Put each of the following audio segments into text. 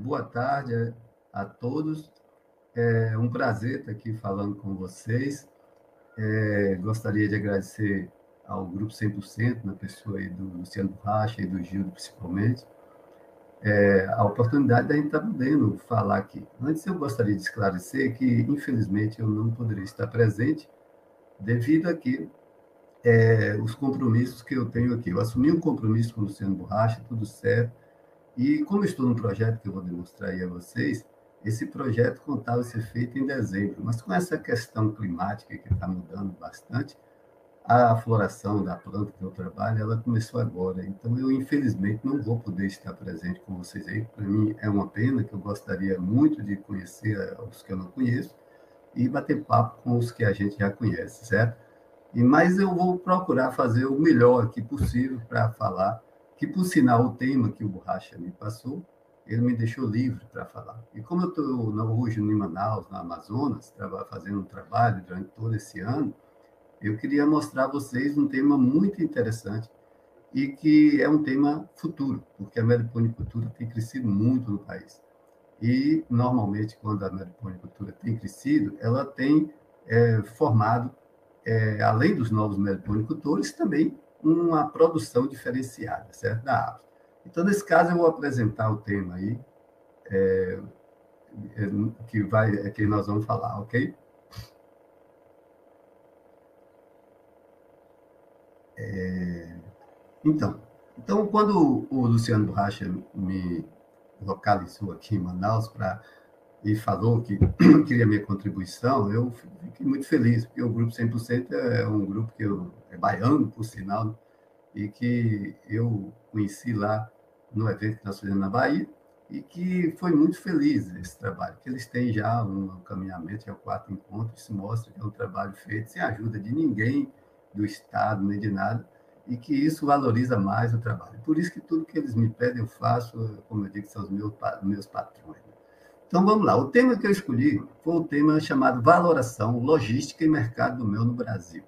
Boa tarde a todos. É um prazer estar aqui falando com vocês. Gostaria de agradecer ao Grupo 100%, na pessoa aí do Luciano Borracha e do Gildo, principalmente, a oportunidade da gente estar podendo falar aqui. Antes, eu gostaria de esclarecer que, infelizmente, eu não poderia estar presente devido a que os compromissos que eu tenho aqui. Eu assumi um compromisso com o Luciano Borracha, tudo certo. E como estou num projeto que eu vou demonstrar aí a vocês, esse projeto contava ser feito em dezembro, mas com essa questão climática que está mudando bastante, a floração da planta que eu trabalho, ela começou agora. Então, eu, infelizmente, não vou poder estar presente com vocês aí. Para mim, é uma pena, que eu gostaria muito de conhecer os que eu não conheço e bater papo com os que a gente já conhece, certo? Mas eu vou procurar fazer o melhor aqui possível para falar, que por sinal o tema que o Borracha me passou, ele me deixou livre para falar. E como eu estou hoje em Manaus, no Amazonas, fazendo um trabalho durante todo esse ano, eu queria mostrar a vocês um tema muito interessante e que é um tema futuro, porque a meliponicultura tem crescido muito no país. E, normalmente, quando a meliponicultura tem crescido, ela tem formado além dos novos meliponicultores, também uma produção diferenciada, certo? Da ave. Então, nesse caso, eu vou apresentar o tema aí, que nós vamos falar, ok? Então, então quando o Luciano Borracha me localizou aqui em Manaus e falou que queria minha contribuição, eu fiquei muito feliz, porque o Grupo 100% é um grupo é baiano, por sinal, e que eu conheci lá no evento que nós fizemos na Bahia, e que foi muito feliz esse trabalho, que eles têm já um caminhamento, já o quarto encontro, isso mostra que é um trabalho feito sem a ajuda de ninguém do Estado, nem de nada, e que isso valoriza mais o trabalho. Por isso que tudo que eles me pedem eu faço, como eu digo, são os meus patrões. Então vamos lá, o tema que eu escolhi foi o tema chamado Valoração, Logística e Mercado do Mel no Brasil.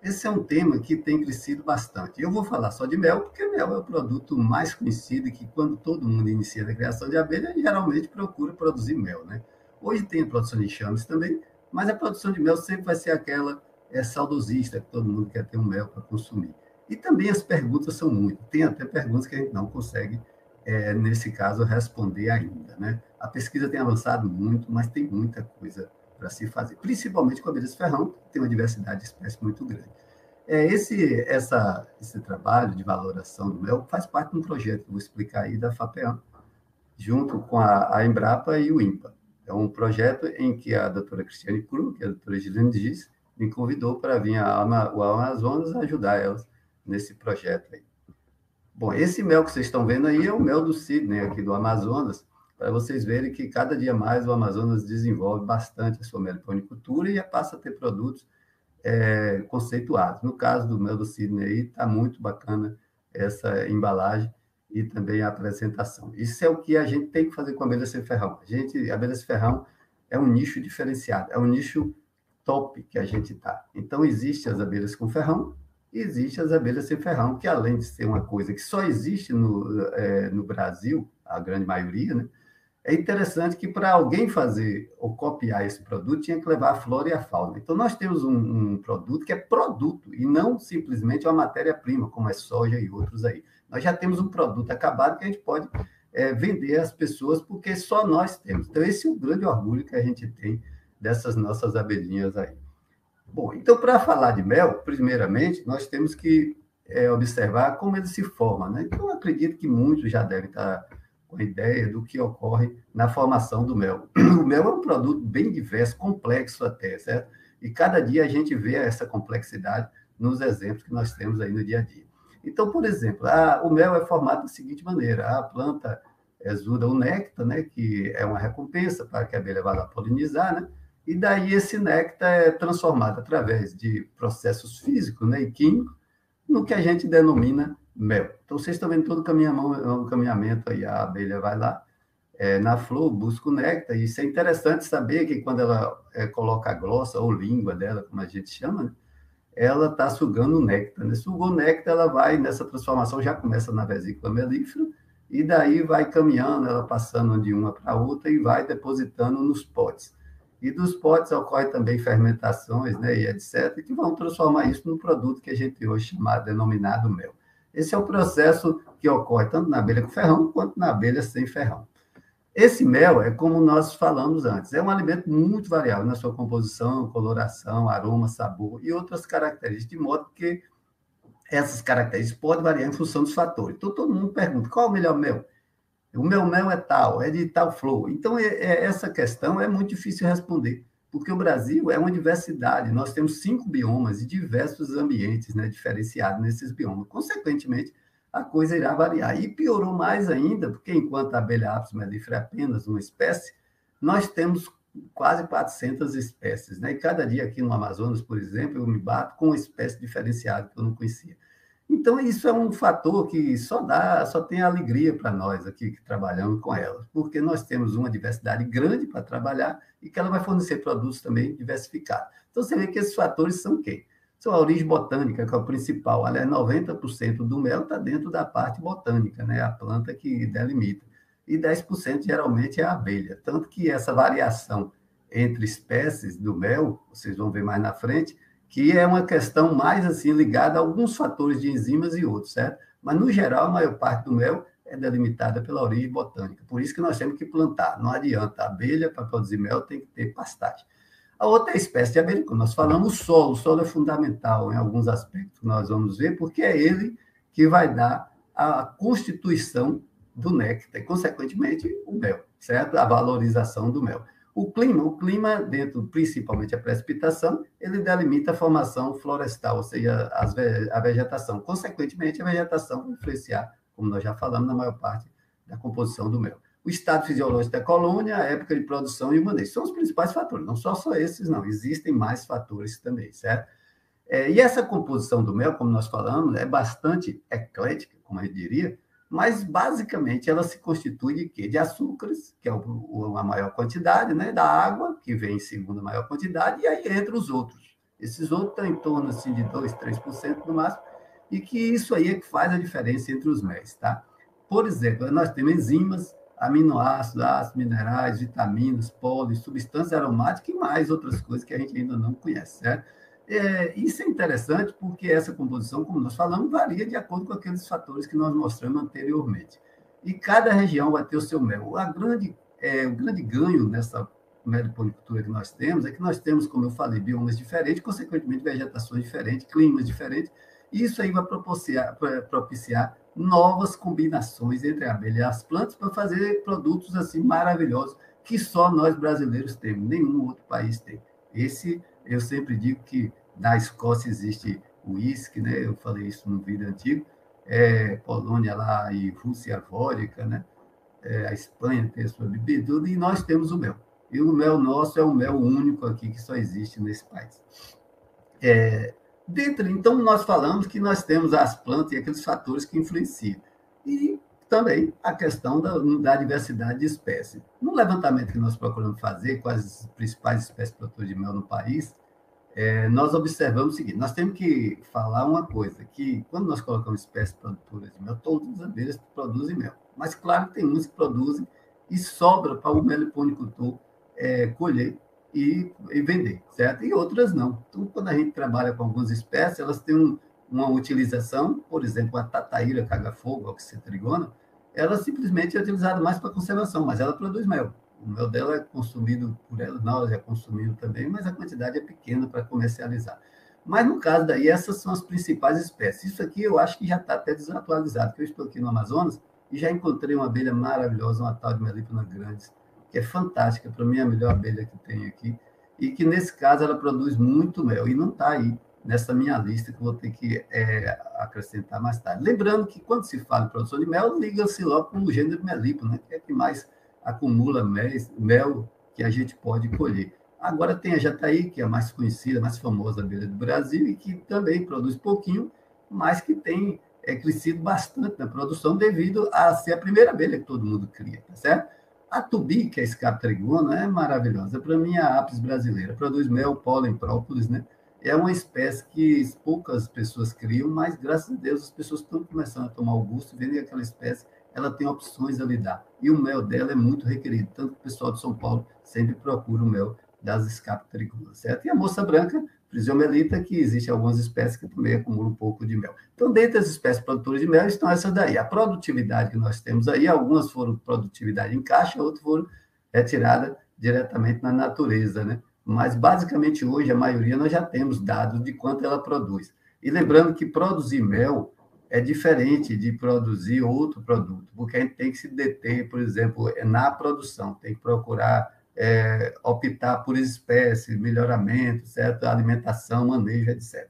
Esse é um tema que tem crescido bastante. Eu vou falar só de mel, porque mel é o produto mais conhecido e que, quando todo mundo inicia a criação de abelha, geralmente procura produzir mel, né? Hoje tem a produção de enxames também, mas a produção de mel sempre vai ser aquela saudosista, que todo mundo quer ter um mel para consumir. E também as perguntas são muitas. Tem até perguntas que a gente não consegue, nesse caso, responder ainda, né? A pesquisa tem avançado muito, mas tem muita coisa para se fazer, principalmente com a abelha de ferrão, que tem uma diversidade de espécies muito grande. Esse trabalho de valoração do mel faz parte de um projeto que eu vou explicar aí da FAPEAM, junto com a Embrapa e o INPA. É um projeto em que a doutora Cristiane Cru, que é a doutora Gilene Diz, me convidou para vir ao Amazonas ajudar elas nesse projeto aí. Bom, esse mel que vocês estão vendo aí é o mel do Sidney, aqui do Amazonas, para vocês verem que cada dia mais o Amazonas desenvolve bastante a sua meliponicultura e passa a ter produtos conceituados. No caso do mel do Sidney aí, está muito bacana essa embalagem e também a apresentação. Isso é o que a gente tem que fazer com a abelha sem ferrão. A abelha sem ferrão é um nicho diferenciado, é um nicho top que a gente está. Então, existem as abelhas com ferrão e existem as abelhas sem ferrão, que além de ser uma coisa que só existe no Brasil, a grande maioria, né? É interessante que para alguém fazer ou copiar esse produto, tinha que levar a flora e a fauna. Então, nós temos um produto que é produto e não simplesmente uma matéria-prima, como é soja e outros aí. Nós já temos um produto acabado que a gente pode vender às pessoas, porque só nós temos. Então, esse é o grande orgulho que a gente tem dessas nossas abelhinhas aí. Bom, então, para falar de mel, primeiramente, nós temos que observar como ele se forma, né? Então, eu acredito que muitos já devem estar com a ideia do que ocorre na formação do mel. O mel é um produto bem diverso, complexo até, certo? E cada dia a gente vê essa complexidade nos exemplos que nós temos aí no dia a dia. Então, por exemplo, o mel é formado da seguinte maneira: a planta exuda o néctar, né, que é uma recompensa para que a abelha vá lá polinizar, né? E daí esse néctar é transformado através de processos físicos, né, e químicos no que a gente denomina mel. Então, vocês estão vendo todo o caminhamento aí, a abelha vai lá na flor, busca o néctar, e isso é interessante saber que quando ela coloca a glossa ou língua dela, como a gente chama, né, ela está sugando o néctar. Né? Sugou o néctar, ela vai nessa transformação, já começa na vesícula melífera, e daí vai caminhando, ela passando de uma para outra e vai depositando nos potes. E dos potes ocorre também fermentações, né, e etc., que vão transformar isso num produto que a gente hoje chama, denominado mel. Esse é o processo que ocorre tanto na abelha com ferrão quanto na abelha sem ferrão. Esse mel é como nós falamos antes, é um alimento muito variável na sua composição, coloração, aroma, sabor e outras características, de modo que essas características podem variar em função dos fatores. Então, todo mundo pergunta, qual é o melhor mel? O meu mel é tal, é de tal flor. Então, essa questão é muito difícil responder, porque o Brasil é uma diversidade, nós temos 5 biomas e diversos ambientes, né, diferenciados nesses biomas. Consequentemente, a coisa irá variar. E piorou mais ainda, porque enquanto a abelha Apis mellifera é apenas uma espécie, nós temos quase 400 espécies, né? E cada dia aqui no Amazonas, por exemplo, eu me bato com uma espécie diferenciada que eu não conhecia. Então, isso é um fator que só tem alegria para nós aqui que trabalhamos com elas, porque nós temos uma diversidade grande para trabalhar e que ela vai fornecer produtos também diversificados. Então, você vê que esses fatores são quem? São a origem botânica, que é o principal. Aliás, 90% do mel está dentro da parte botânica, né? A planta que delimita. E 10% geralmente é a abelha. Tanto que essa variação entre espécies do mel, vocês vão ver mais na frente, que é uma questão mais assim ligada a alguns fatores de enzimas e outros, certo? Mas, no geral, a maior parte do mel é delimitada pela origem botânica. Por isso que nós temos que plantar. Não adianta. A abelha, para produzir mel, tem que ter pastagem. A outra espécie de abelha, como nós falamos, o solo é fundamental em alguns aspectos que nós vamos ver, porque é ele que vai dar a constituição do néctar e, consequentemente, o mel, certo? A valorização do mel. O clima dentro, principalmente a precipitação, ele delimita a formação florestal, ou seja, a vegetação. Consequentemente, a vegetação vai influenciar, como nós já falamos, na maior parte da composição do mel. O estado fisiológico da colônia, a época de produção e o manejo. São os principais fatores, não só esses, não. Existem mais fatores também, certo? E essa composição do mel, como nós falamos, é bastante eclética, como a gente diria, mas basicamente ela se constitui de quê? De açúcares, que é a maior quantidade, né? Da água, que vem em segunda maior quantidade, e aí entra os outros. Esses outros estão em torno assim, de 2, 3% no máximo, e que isso aí é que faz a diferença entre os méis, tá? Por exemplo, nós temos enzimas, aminoácidos, ácidos minerais, vitaminas, pólen, substâncias aromáticas e mais outras coisas que a gente ainda não conhece, certo? Isso é interessante porque essa composição, como nós falamos, varia de acordo com aqueles fatores que nós mostramos anteriormente. E cada região vai ter o seu mel. O grande ganho nessa meliponicultura que nós temos é que nós temos, como eu falei, biomas diferentes, consequentemente, vegetações diferentes, climas diferentes, e isso aí vai propiciar novas combinações entre a abelha e as plantas para fazer produtos assim maravilhosos que só nós brasileiros temos, nenhum outro país tem. Eu sempre digo que na Escócia existe o uísque, né? Eu falei isso no vídeo antigo, Polônia lá e Rússia vodka, né? A Espanha tem a sua bebida, e nós temos o mel. E o mel nosso é um mel único aqui que só existe nesse país. Então, nós falamos que nós temos as plantas e aqueles fatores que influenciam. E também a questão da diversidade de espécies. No levantamento que nós procuramos fazer com as principais espécies produtoras de mel no país, nós observamos o seguinte: nós temos que falar uma coisa, que quando nós colocamos espécies produtoras de mel, todas as abelhas produzem mel. Mas, claro, tem umas que produzem e sobra para o meliponicultor colher e vender, certo? E outras não. Então, quando a gente trabalha com algumas espécies, elas têm uma utilização, por exemplo, a tataíra caga-fogo, a oxytrigona, ela simplesmente é utilizada mais para conservação, mas ela produz mel. O mel dela é consumido por ela, nós é consumido também, mas a quantidade é pequena para comercializar. Mas, no caso daí, essas são as principais espécies. Isso aqui eu acho que já está até desatualizado, porque eu estou aqui no Amazonas e já encontrei uma abelha maravilhosa, uma tal de Melipona grandis, que é fantástica, para mim é a melhor abelha que tem aqui, e que, nesse caso, ela produz muito mel, e não está aí nessa minha lista, que eu vou ter que acrescentar mais tarde. Lembrando que, quando se fala em produção de mel, liga-se logo com o gênero Melipo, né, que é que mais acumula mel que a gente pode colher. Agora tem a jataí, que é a mais conhecida, a mais famosa abelha do Brasil, e que também produz pouquinho, mas que tem crescido bastante na produção devido a ser a primeira abelha que todo mundo cria, tá certo? A tubi, que é a escaptrigona, é maravilhosa. Para mim, é a apis brasileira. Produz mel, pólen, própolis, né? É uma espécie que poucas pessoas criam, mas, graças a Deus, as pessoas estão começando a tomar o gosto, vendem aquela espécie ela tem opções a lhe dar. E o mel dela é muito requerido, tanto que o pessoal de São Paulo sempre procura o mel das escapas tricolores, certo? E a moça branca, Physiomelita, que existe algumas espécies que também acumulam um pouco de mel. Então, dentre as espécies produtoras de mel, estão essas daí. A produtividade que nós temos aí, algumas foram produtividade em caixa, outras foram retiradas diretamente na natureza, né? Mas, basicamente, hoje, a maioria, nós já temos dados de quanto ela produz. E lembrando que produzir mel é diferente de produzir outro produto, porque a gente tem que se deter, por exemplo, na produção, tem que procurar optar por espécies, melhoramento, certo? Alimentação, manejo, etc.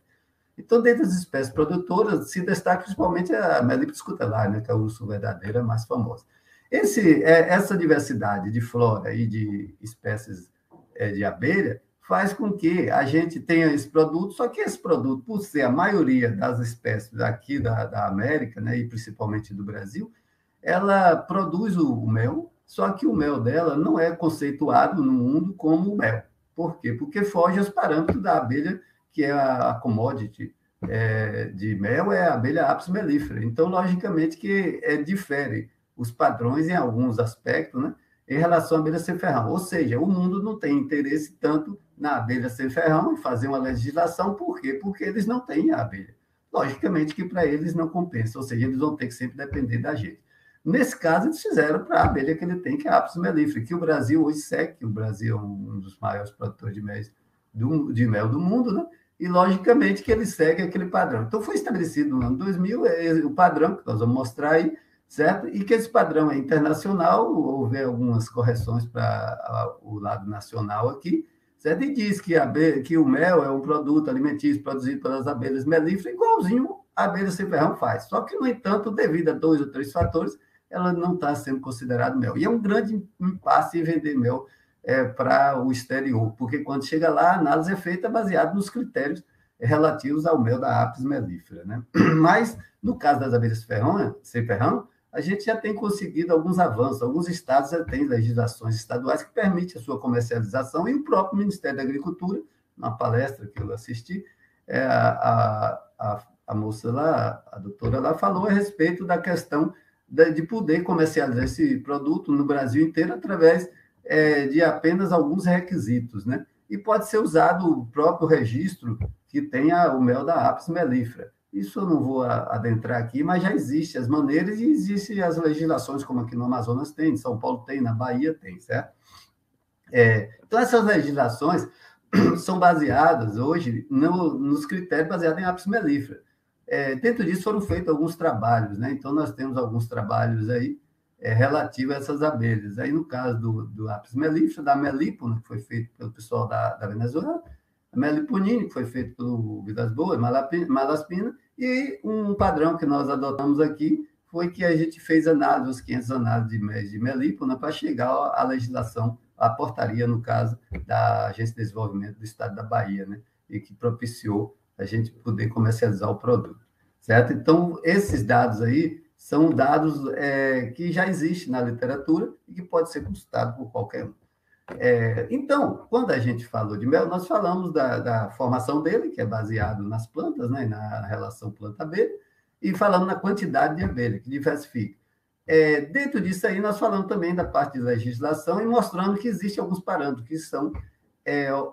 Então, dentre as espécies produtoras, se destaca principalmente a Melipes scutellae, né, que é a urso verdadeira mais famosa. Essa diversidade de flora e de espécies de abelha faz com que a gente tenha esse produto, só que esse produto, por ser a maioria das espécies aqui da América, né, e principalmente do Brasil, ela produz o mel, só que o mel dela não é conceituado no mundo como mel. Por quê? Porque foge aos parâmetros da abelha, que é a commodity de mel, é a abelha Apis mellifera. Então, logicamente, que difere os padrões em alguns aspectos, né, em relação à abelha sem ferrão. Ou seja, o mundo não tem interesse tanto na abelha sem ferrão e fazer uma legislação, por quê? Porque eles não têm a abelha. Logicamente que para eles não compensa, ou seja, eles vão ter que sempre depender da gente. Nesse caso, eles fizeram para a abelha que ele tem, que é a Apis mellifera, que o Brasil hoje segue, que o Brasil é um dos maiores produtores de mel do mundo, né? E, logicamente, que ele segue aquele padrão. Então, foi estabelecido no ano 2000 o padrão que nós vamos mostrar aí, certo? E que esse padrão é internacional, houve algumas correções para o lado nacional aqui, certo? E diz que o mel é um produto alimentício produzido pelas abelhas melíferas, igualzinho a abelha sem ferrão faz. Só que, no entanto, devido a 2 ou 3 fatores, ela não está sendo considerada mel. E é um grande impasse em vender mel para o exterior, porque quando chega lá, a análise é feita baseada nos critérios relativos ao mel da Apis mellifera, né? Mas, no caso das abelhas sem ferrão, a gente já tem conseguido alguns avanços. Alguns estados já têm legislações estaduais que permitem a sua comercialização, e o próprio Ministério da Agricultura, na palestra que eu assisti, a moça lá, a doutora lá, falou a respeito da questão de poder comercializar esse produto no Brasil inteiro através de apenas alguns requisitos, né? E pode ser usado o próprio registro que tenha o mel da Apis mellifera. Isso eu não vou adentrar aqui, mas já existem as maneiras e existem as legislações, como aqui no Amazonas tem, em São Paulo tem, na Bahia tem, certo? Então, essas legislações são baseadas hoje nos critérios baseados em Apis mellifera. Dentro disso foram feitos alguns trabalhos, né? Então, nós temos alguns trabalhos aí relativos a essas abelhas. Aí, no caso do Apis mellifera, da melipona, que foi feito pelo pessoal da Venezuela, a meliponine, que foi feito pelo Vidas Boas, malaspina, e um padrão que nós adotamos aqui foi que a gente fez análise, os 500 análises de melipona, para chegar à legislação, à portaria, no caso, da Agência de Desenvolvimento do Estado da Bahia, né? E que propiciou a gente poder comercializar o produto, certo? Então, esses dados aí são dados que já existem na literatura e que pode ser consultado por qualquer um. Então, quando a gente falou de mel, nós falamos da formação dele, que é baseado nas plantas, né, na relação planta-abelha, e falamos na quantidade de abelha, que diversifica. Dentro disso aí, nós falamos também da parte de legislação e mostrando que existem alguns parâmetros que são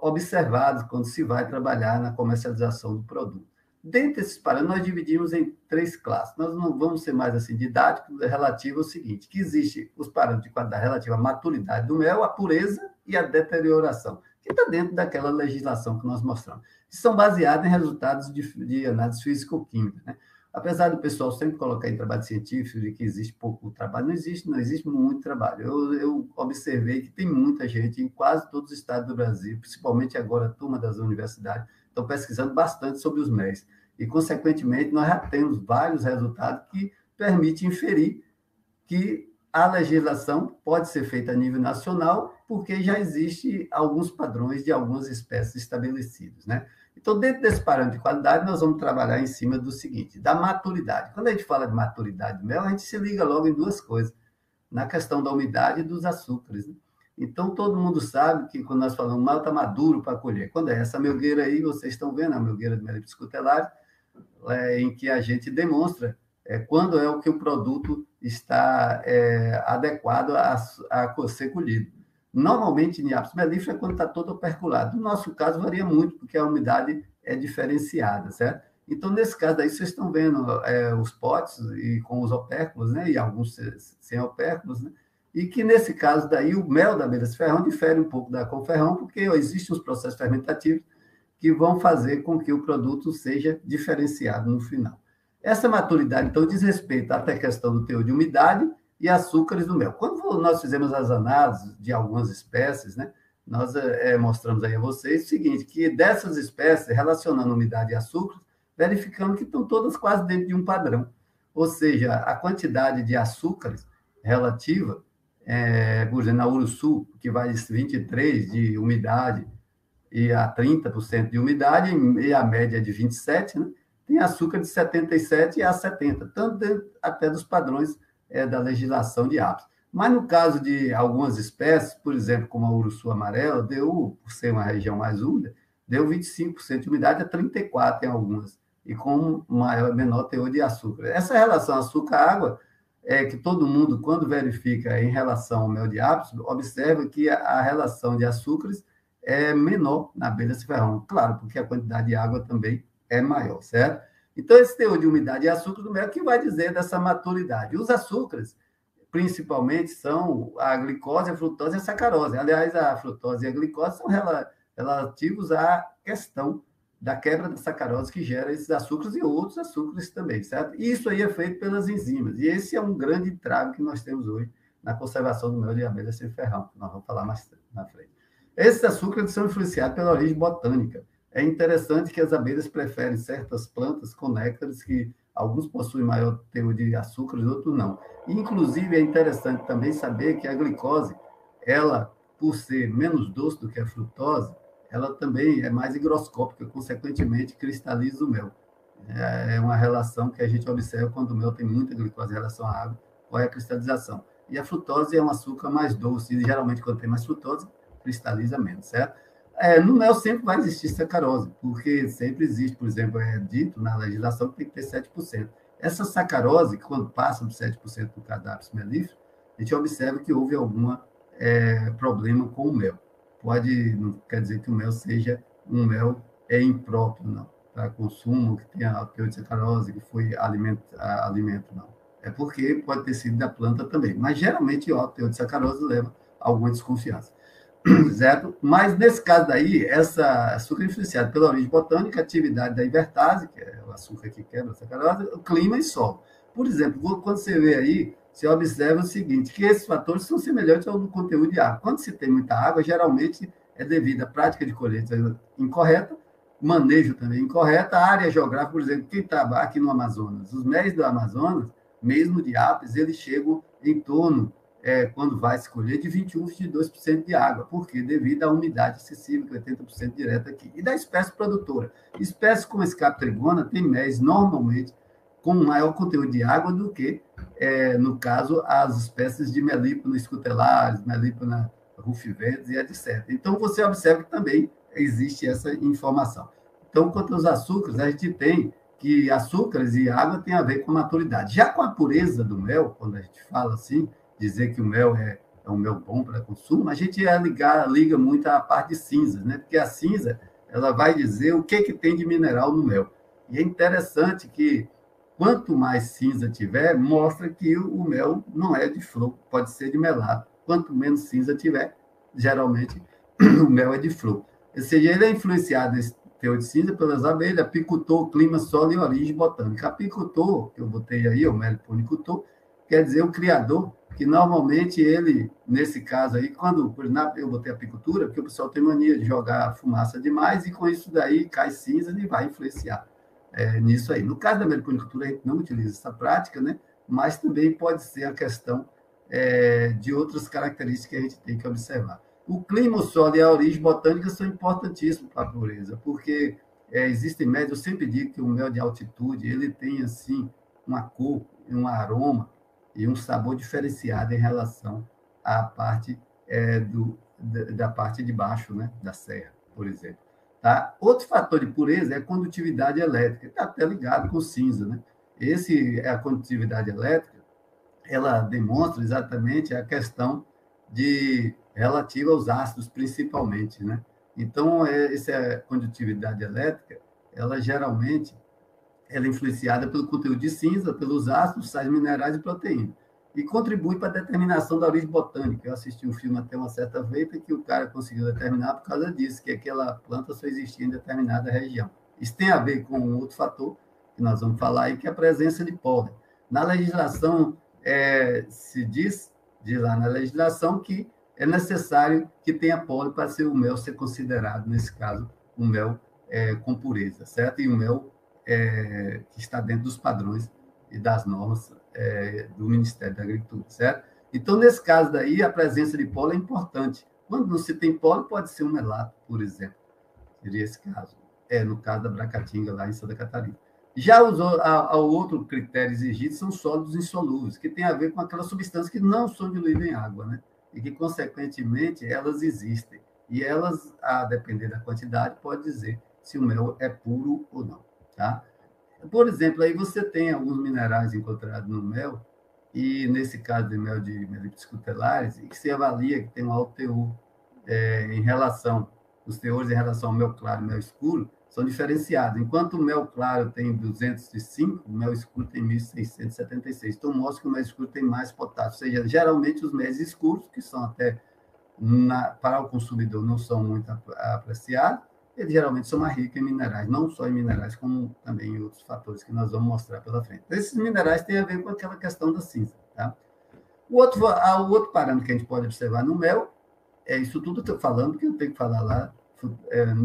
observados quando se vai trabalhar na comercialização do produto. Dentre esses parâmetros, nós dividimos em 3 classes. Nós não vamos ser mais assim didáticos, relativo ao seguinte, que existe os parâmetros de qualidade relativa à maturidade do mel, a pureza e a deterioração, que está dentro daquela legislação que nós mostramos. Que são baseados em resultados de análise físico-química, né? Apesar do pessoal sempre colocar em trabalho científico de que existe pouco trabalho, não existe muito trabalho. Eu observei que tem muita gente em quase todos os estados do Brasil, principalmente agora a turma das universidades, estão pesquisando bastante sobre os MES. E, consequentemente, nós já temos vários resultados que permitem inferir que a legislação pode ser feita a nível nacional, porque já existe alguns padrões de algumas espécies estabelecidos, né? Então, dentro desse parâmetro de qualidade, nós vamos trabalhar em cima do seguinte, da maturidade. Quando a gente fala de maturidade de mel, a gente se liga logo em 2 coisas, na questão da umidade e dos açúcares, né? Então, todo mundo sabe que quando nós falamos mal, está maduro para colher. Quando é essa melgueira aí, vocês estão vendo, a melgueira de Melipes scutellae, em que a gente demonstra quando é o que o produto está adequado a ser colhido. Normalmente, em apis mellífera, é quando está todo operculado. No nosso caso, varia muito, porque a umidade é diferenciada, certo? Então, nesse caso aí, vocês estão vendo os potes e com os opérculos, né? E alguns sem opérculos, né? E que, nesse caso daí, o mel da abelha ferrão difere um pouco da conferrão, porque existem os processos fermentativos que vão fazer com que o produto seja diferenciado no final. Essa maturidade, então, diz respeito até a questão do teor de umidade e açúcares do mel. Quando nós fizemos as análises de algumas espécies, né, nós mostramos aí a vocês o seguinte, que dessas espécies, relacionando umidade e açúcar, verificamos que estão todas quase dentro de um padrão. Ou seja, a quantidade de açúcares relativa, por exemplo, na Uruçu, que vai de 23 de umidade e a 30% de umidade, e a média é de 27, né? Tem açúcar de 77 a 70, tanto dentro até dos padrões da legislação de apis. Mas no caso de algumas espécies, por exemplo, como a uruçu amarela, deu, por ser uma região mais úmida, deu 25% de umidade a 34% em algumas, e com menor teor de açúcar. Essa relação açúcar-água é que todo mundo, quando verifica em relação ao mel de apis, observa que a relação de açúcares é menor na abelha ciferrão. Claro, porque a quantidade de água também é maior, certo? Então, esse teor de umidade e açúcar do mel é que vai dizer dessa maturidade. Os açúcares, principalmente, são a glicose, a frutose e a sacarose. Aliás, a frutose e a glicose são relativos à questão da quebra da sacarose que gera esses açúcares e outros açúcares também, certo? E isso aí é feito pelas enzimas. E esse é um grande entrave que nós temos hoje na conservação do mel de abelha sem ferrão, que nós vamos falar mais na frente. Esses açúcares são influenciados pela origem botânica. É interessante que as abelhas preferem certas plantas com néctares que alguns possuem maior teor de açúcares, outros não. Inclusive, é interessante também saber que a glicose, ela, por ser menos doce do que a frutose, ela também é mais higroscópica, consequentemente, cristaliza o mel. É uma relação que a gente observa quando o mel tem muita glicose em relação à água, qual é a cristalização. E a frutose é um açúcar mais doce, e geralmente, quando tem mais frutose, cristaliza menos, certo? No mel sempre vai existir sacarose, porque sempre existe, por exemplo, é dito na legislação que tem que ter 7%. Essa sacarose, quando passa dos 7% do cadáver melífero, a gente observa que houve algum problema com o mel. Não quer dizer que o mel seja um mel impróprio, não, para consumo, que tenha teor de sacarose, que foi alimento, não. É porque pode ter sido da planta também. Mas, geralmente, o alto teor de sacarose leva a alguma desconfiança. Certo? Mas, nesse caso daí, essa açúcar influenciado pela origem botânica, a atividade da invertase, que é o açúcar que quebra a sacarose, o clima e solo. Por exemplo, quando você vê aí, você observa o seguinte, que esses fatores são semelhantes ao do conteúdo de água. Quando se tem muita água, geralmente é devido à prática de colheita incorreta, manejo também incorreto, a área geográfica, por exemplo, quem está aqui no Amazonas, os méis do Amazonas, mesmo de apis, eles chegam em torno quando vai se colher, de 21% a 22% de água. Por quê? Devido à umidade excessiva, que é 80% direto aqui. E da espécie produtora. Espécies como a escape-trigona tem méis, normalmente, com maior conteúdo de água do que, no caso, as espécies de Melipona scutellarius, Melipona rufivedis e etc. Então, você observa que também existe essa informação. Então, quanto aos açúcares, a gente tem que açúcares e água têm a ver com a maturidade. Já com a pureza do mel, quando a gente fala assim, dizer que o mel é um mel bom para consumo, a gente liga muito à parte de cinzas, né? Porque a cinza ela vai dizer o que tem de mineral no mel. E é interessante que quanto mais cinza tiver, mostra que o mel não é de flor, pode ser de melato. Quanto menos cinza tiver, geralmente o mel é de flor. Ou seja, ele é influenciado esse teor de cinza pelas abelhas, apicultor, clima, solo e origem botânica. Apicultor, que eu botei aí, o meliponicultor, quer dizer o criador, que normalmente ele, nesse caso aí, quando eu botei apicultura, porque o pessoal tem mania de jogar fumaça demais e com isso daí cai cinza e vai influenciar nisso aí. No caso da meliponicultura, a gente não utiliza essa prática, né? Mas também pode ser a questão de outras características que a gente tem que observar. O clima, o solo e a origem botânica são importantíssimos para a pureza, porque existem médios, eu sempre digo que o mel de altitude, ele tem, assim, uma cor, um aroma, e um sabor diferenciado em relação à parte da parte de baixo, né, da serra, por exemplo. Tá? Outro fator de pureza é a condutividade elétrica, está até ligado com cinza. Né? A condutividade elétrica, ela demonstra exatamente a questão relativa aos ácidos, principalmente, né? Então, essa condutividade elétrica, ela geralmente ela é influenciada pelo conteúdo de cinza, pelos ácidos, sais minerais e proteínas. E contribui para a determinação da origem botânica. Eu assisti um filme até uma certa feita que o cara conseguiu determinar por causa disso, que aquela planta só existia em determinada região. Isso tem a ver com um outro fator que nós vamos falar aí, que é a presença de pólen. Na legislação, se diz lá na legislação, que é necessário que tenha pólen para o mel ser considerado, nesse caso, um mel com pureza, certo? E um mel que está dentro dos padrões e das normas do Ministério da Agricultura, certo? Então, nesse caso daí, a presença de pólen é importante. Quando não se tem pólen, pode ser um melato, por exemplo. Seria esse caso. No caso da Bracatinga, lá em Santa Catarina. Já o outro critério exigido são sólidos insolúveis, que tem a ver com aquelas substâncias que não são diluídas em água, né? E que, consequentemente, elas existem. E elas, a depender da quantidade, pode dizer se o mel é puro ou não. Tá? Por exemplo, aí você tem alguns minerais encontrados no mel, e nesse caso de mel de melipes cutelares, e que se avalia que tem um alto teor os teores em relação ao mel claro e mel escuro são diferenciados. Enquanto o mel claro tem 205, o mel escuro tem 1.676. Então, mostra que o mel escuro tem mais potássio. Ou seja, geralmente os méis escuros, que são até, para o consumidor, não são muito apreciados, eles geralmente são mais ricos em minerais, não só em minerais, como também em outros fatores que nós vamos mostrar pela frente. Esses minerais têm a ver com aquela questão da cinza. Tá? O outro parâmetro que a gente pode observar no mel é isso tudo que eu estou falando, que eu tenho que falar lá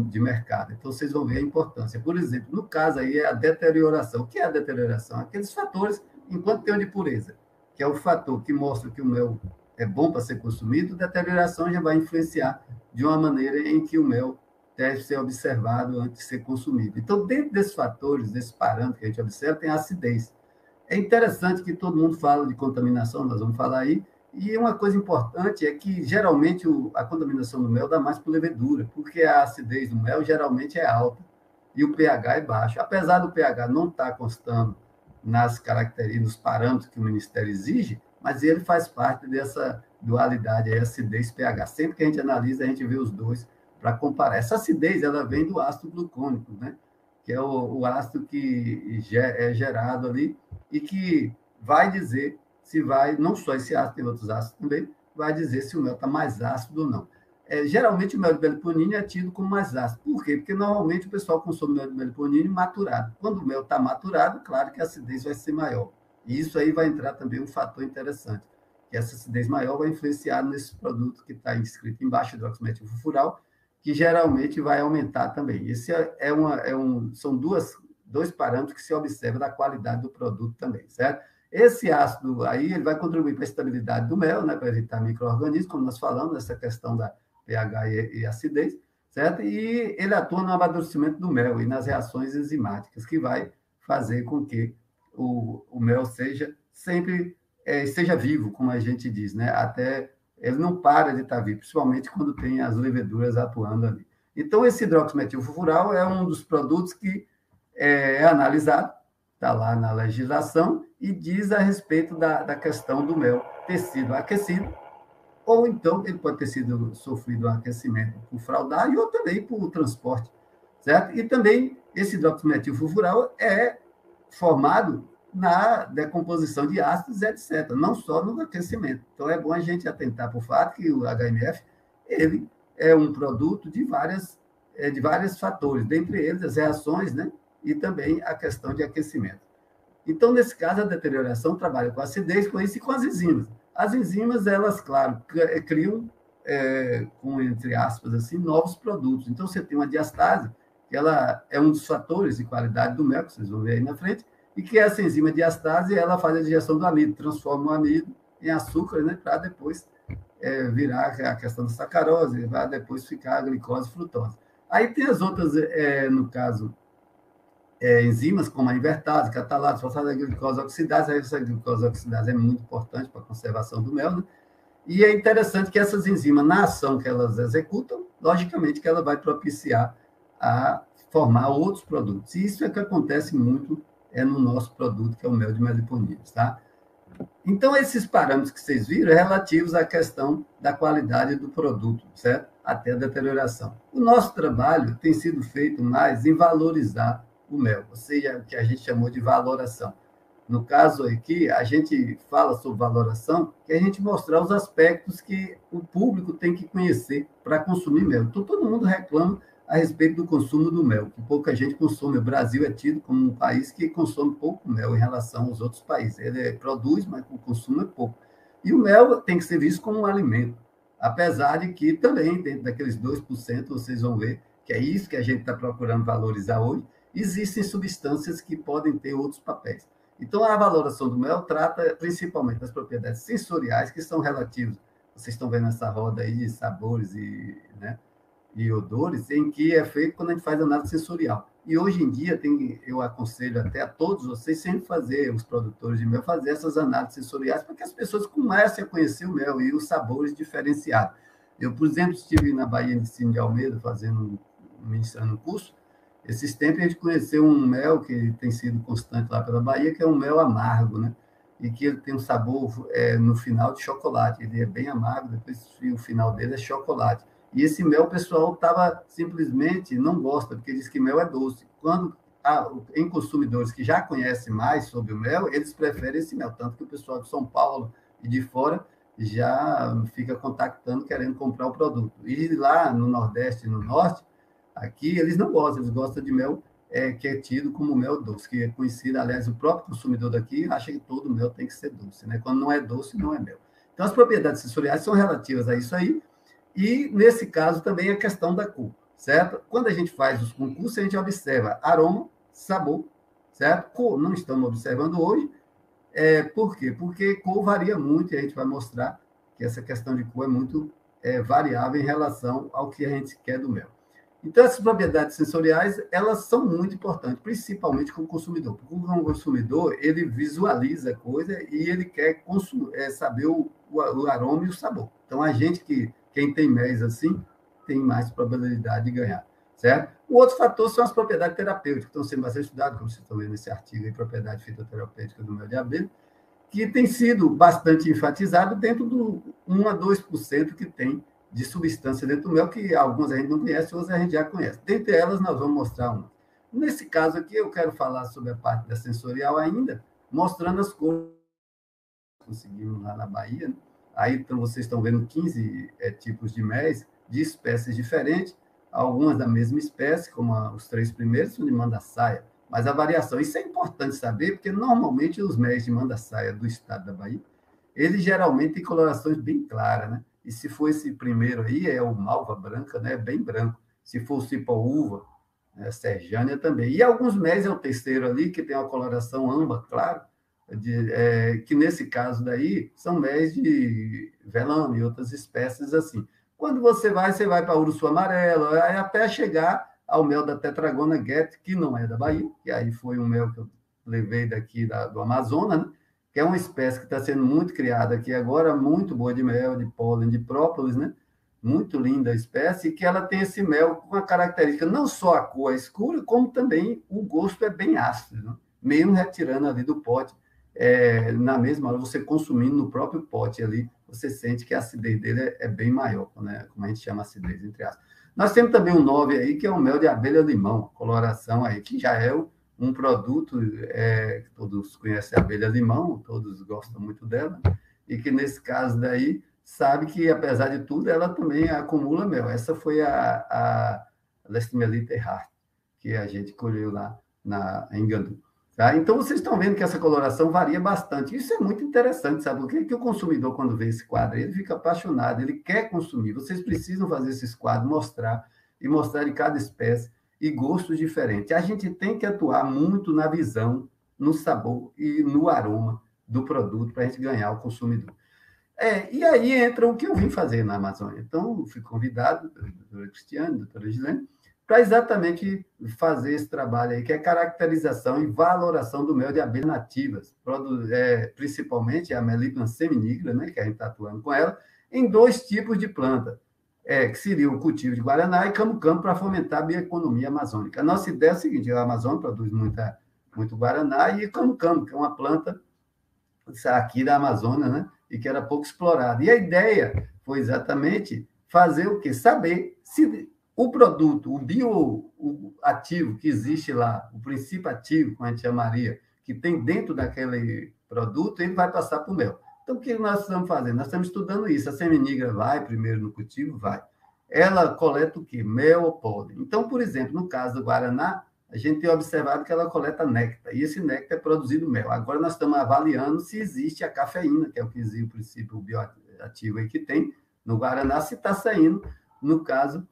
de mercado. Então, vocês vão ver a importância. Por exemplo, no caso aí, é a deterioração. O que é a deterioração? Aqueles fatores, enquanto teor de pureza, que é o fator que mostra que o mel é bom para ser consumido, a deterioração já vai influenciar de uma maneira em que o mel deve ser observado antes de ser consumido. Então, dentro desses fatores, desses parâmetros que a gente observa, tem a acidez. É interessante que todo mundo fala de contaminação, nós vamos falar aí, e uma coisa importante é que, geralmente, a contaminação do mel dá mais por levedura, porque a acidez do mel geralmente é alta e o pH é baixo. Apesar do pH não estar constando nas características, nos parâmetros que o Ministério exige, mas ele faz parte dessa dualidade aí, acidez-pH. Sempre que a gente analisa, a gente vê os dois para comparar. Essa acidez, ela vem do ácido glucônico, né? Que é o ácido que é gerado ali e que vai dizer se vai, não só esse ácido, tem outros ácidos também, vai dizer se o mel está mais ácido ou não. Geralmente, o mel de meliponine é tido como mais ácido. Por quê? Porque, normalmente, o pessoal consome mel de meliponine maturado. Quando o mel está maturado, claro que a acidez vai ser maior. E isso aí vai entrar também um fator interessante, que essa acidez maior vai influenciar nesse produto que está escrito embaixo, hidroximetilfurfural, que geralmente vai aumentar também. Esse são dois parâmetros que se observa da qualidade do produto também, certo? Esse ácido aí ele vai contribuir para a estabilidade do mel, né, para evitar micro-organismos, como nós falamos, nessa questão da pH e acidez, certo? E ele atua no amadurecimento do mel e nas reações enzimáticas, que vai fazer com que o mel seja vivo, como a gente diz, né? Até ele não para de estar vivo, principalmente quando tem as leveduras atuando ali. Então, esse hidroximetilfurfural é um dos produtos que é analisado, está lá na legislação, e diz a respeito da questão do mel ter sido aquecido, ou então ele pode ter sofrido um aquecimento por fraudagem ou também por transporte, certo? E também esse hidroximetilfurfural é formado na decomposição de ácidos, etc., não só no aquecimento. Então, é bom a gente atentar para o fato que o HMF ele é um produto de vários fatores, dentre eles as reações, né? E também a questão de aquecimento. Então, nesse caso, a deterioração trabalha com a acidez, com isso e com as enzimas. As enzimas, elas, claro, criam, entre aspas, assim, novos produtos. Então, você tem uma diastase, que ela é um dos fatores de qualidade do mel, que vocês vão ver aí na frente, e que essa enzima diastase, ela faz a digestão do amido, transforma o amido em açúcar, né, para depois virar a questão da sacarose, vai depois ficar a glicose e frutose. Aí tem as outras, no caso, enzimas como a invertase, catalase, fosfatase da glicose oxidase. Essa glicose oxidase é muito importante para a conservação do mel, né? E é interessante que essas enzimas, na ação que elas executam, logicamente que ela vai propiciar a formar outros produtos. E isso é que acontece muito é no nosso produto, que é o mel de Meliponidas, tá? Então, esses parâmetros que vocês viram é relativos à questão da qualidade do produto, certo? Até a deterioração. O nosso trabalho tem sido feito mais em valorizar o mel, ou seja, o que a gente chamou de valoração. No caso aqui, a gente fala sobre valoração, que é a gente mostrar os aspectos que o público tem que conhecer para consumir mel. Então, todo mundo reclama a respeito do consumo do mel, que pouca gente consome. O Brasil é tido como um país que consome pouco mel em relação aos outros países. Ele produz, mas o consumo é pouco. E o mel tem que ser visto como um alimento, apesar de que também, dentro daqueles 2%, vocês vão ver que é isso que a gente está procurando valorizar hoje, existem substâncias que podem ter outros papéis. Então, a valoração do mel trata principalmente das propriedades sensoriais, que são relativas. Vocês estão vendo essa roda aí de sabores e, né, e odores, em que é feito quando a gente faz análise sensorial. E hoje em dia, eu aconselho até a todos vocês sempre fazer, os produtores de mel, fazer essas análises sensoriais para que as pessoas comecem a conhecer o mel e os sabores diferenciados. Eu, por exemplo, estive na Bahia de Cine de Almeida ministrando um curso. Esses tempos a gente conheceu um mel que tem sido constante lá pela Bahia, que é um mel amargo, né? E que ele tem um sabor no final de chocolate. Ele é bem amargo, depois o final dele é chocolate. E esse mel, o pessoal simplesmente não gosta, porque diz que mel é doce. Quando em consumidores que já conhecem mais sobre o mel, eles preferem esse mel, tanto que o pessoal de São Paulo e de fora já fica contactando, querendo comprar o produto. E lá no Nordeste e no Norte, aqui eles não gostam, eles gostam de mel que é tido como mel doce, que é conhecido, aliás, o próprio consumidor daqui acha que todo mel tem que ser doce, né? Quando não é doce, não é mel. Então, as propriedades sensoriais são relativas a isso aí, e, nesse caso, também a questão da cor, certo? Quando a gente faz os concursos, a gente observa aroma, sabor, certo? Cor não estamos observando hoje. Por quê? Porque cor varia muito, e a gente vai mostrar que essa questão de cor é muito variável em relação ao que a gente quer do mel. Então, essas propriedades sensoriais, elas são muito importantes, principalmente com o consumidor. Porque o consumidor, ele visualiza a coisa e ele quer saber o aroma e o sabor. Então, quem tem MEs assim, tem mais probabilidade de ganhar, certo? O outro fator são as propriedades terapêuticas, que estão sendo bastante estudadas, como vocês estão vendo nesse artigo aí, propriedade fitoterapêutica do mel de abelha, que tem sido bastante enfatizado dentro do 1 a 2% que tem de substância dentro do mel, que algumas a gente não conhece, outras a gente já conhece. Dentre elas, nós vamos mostrar uma. Nesse caso aqui, eu quero falar sobre a parte da sensorial ainda, mostrando as cores que conseguimos lá na Bahia, né? Aí então, vocês estão vendo 15 tipos de méis, de espécies diferentes, algumas da mesma espécie, como os 3 primeiros são de mandaçaia, mas a variação, isso é importante saber, porque normalmente os méis de mandaçaia do estado da Bahia, eles geralmente têm colorações bem claras, né? E se for esse primeiro aí, é o malva branca, né? Bem branco. Se for o cipa-uva, serjânia também. E alguns méis é o terceiro ali, que tem uma coloração âmbar, claro, que nesse caso daí são méis de velame e outras espécies assim. Quando você vai para urso amarelo, até chegar ao mel da Tetragona Get, que não é da Bahia, que aí foi um mel que eu levei daqui do Amazonas, né? Que é uma espécie que está sendo muito criada aqui agora, muito boa de mel, de pólen, de própolis, né? Muito linda a espécie, e que ela tem esse mel com uma característica, não só a cor é escura, como também o gosto é bem ácido, né? Mesmo retirando ali do pote, na mesma hora, você consumindo no próprio pote ali, você sente que a acidez dele é bem maior, né? Como a gente chama acidez, entre aspas. Nós temos também um 9 aí, que é o mel de abelha-limão, coloração aí, que já é um produto que todos conhecem a abelha-limão, todos gostam muito dela, e que nesse caso daí, sabe que, apesar de tudo, ela também acumula mel. Essa foi a Lestmelita Hart, que a gente colheu lá em Gandu. Tá? Então, vocês estão vendo que essa coloração varia bastante. Isso é muito interessante, sabe? Porque que o consumidor, quando vê esse quadro, ele fica apaixonado, ele quer consumir. Vocês precisam fazer esses quadros, mostrar de cada espécie e gostos diferentes. A gente tem que atuar muito na visão, no sabor e no aroma do produto para a gente ganhar o consumidor. E aí entra o que eu vim fazer na Amazônia. Então, fui convidado pela doutora Cristiane, doutora Gislene, para exatamente fazer esse trabalho aí, que é caracterização e valoração do mel de abelhas nativas, principalmente a Melipona seminigra, né, que a gente está atuando com ela, em 2 tipos de planta, que seria o cultivo de guaraná e camu-camu para fomentar a bioeconomia amazônica. A nossa ideia é a seguinte: a Amazônia produz muita muito guaraná, e camo-camo, que é uma planta aqui da Amazônia, né? E que era pouco explorada. E a ideia foi exatamente fazer o quê? Saber se o produto, o bioativo que existe lá, o princípio ativo, como a gente chamaria, que tem dentro daquele produto, ele vai passar para o mel. Então, o que nós estamos fazendo? Nós estamos estudando isso. A seminigra vai primeiro no cultivo? Vai. Ela coleta o quê? Mel ou pólen. Então, por exemplo, no caso do Guaraná, a gente tem observado que ela coleta néctar, e esse néctar é produzido mel. Agora nós estamos avaliando se existe a cafeína, que é o que existe o princípio bioativo aí que tem no Guaraná, se está saindo, no caso,